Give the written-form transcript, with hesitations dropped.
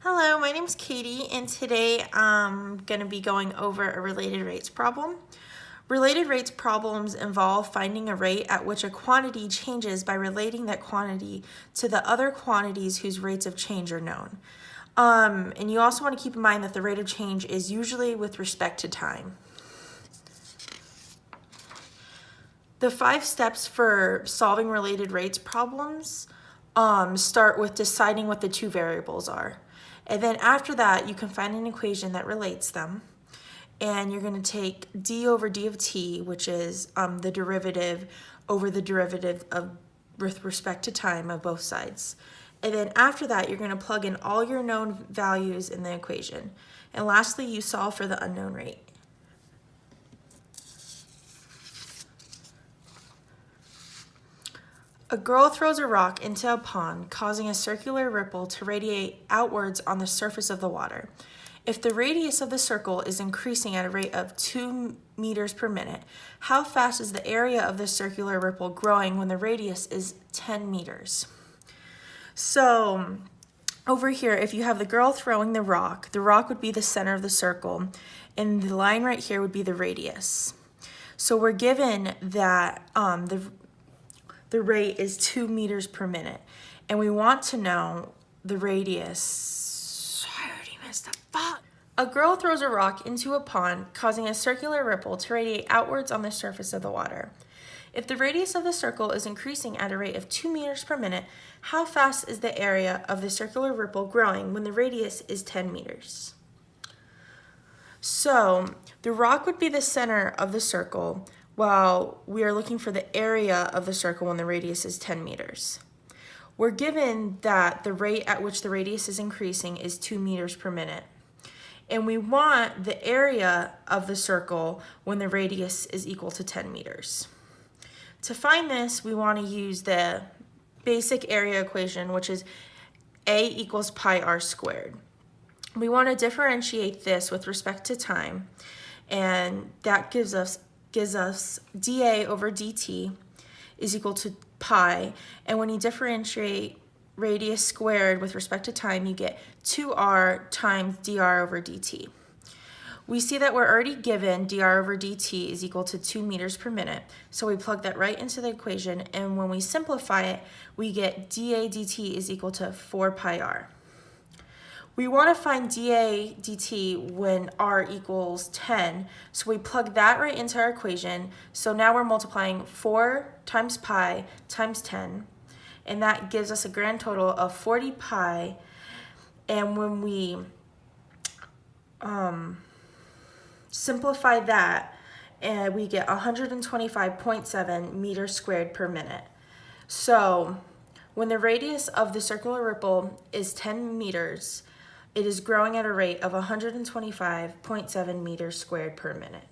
Hello, my name is Katie, and today I'm going to be going over a related rates problem. Related rates problems involve finding a rate at which a quantity changes by relating that quantity to the other quantities whose rates of change are known. And you also want to keep in mind that the rate of change is usually with respect to time. The 5 steps for solving related rates problems start with deciding what the two variables are. And then after that, you can find an equation that relates them. And you're going to take d over d of t, which is the derivative over the derivative of with respect to time of both sides. And then after that, you're going to plug in all your known values in the equation. And lastly, you solve for the unknown rate. A girl throws a rock into a pond, causing a circular ripple to radiate outwards on the surface of the water. If the radius of the circle is increasing at a rate of 2 meters per minute, how fast is the area of the circular ripple growing when the radius is 10 meters? So over here, if you have the girl throwing the rock would be the center of the circle, and the line right here would be the radius. So we're given that the rate is 2 meters per minute, and we want to know the radius. I already messed up. Fuck. A girl throws a rock into a pond, causing a circular ripple to radiate outwards on the surface of the water. If the radius of the circle is increasing at a rate of 2 meters per minute, how fast is the area of the circular ripple growing when the radius is 10 meters? So the rock would be the center of the circle, while we are looking for the area of the circle when the radius is 10 meters. We're given that the rate at which the radius is increasing is 2 meters per minute. And we want the area of the circle when the radius is equal to 10 meters. To find this, we want to use the basic area equation, which is A equals pi r squared. We want to differentiate this with respect to time, and that gives us dA over dt is equal to pi, and when you differentiate radius squared with respect to time, you get 2r times dr over dt. We see that we're already given dr over dt is equal to 2 meters per minute, so we plug that right into the equation, and when we simplify it, we get dA dt is equal to 4 pi r. We want to find dA dt when r equals 10, so we plug that right into our equation. So now we're multiplying 4 times pi times 10, and that gives us a grand total of 40 pi. And when we simplify that, we get 125.7 meters squared per minute. So when the radius of the circular ripple is 10 meters, it is growing at a rate of 125.7 meters squared per minute.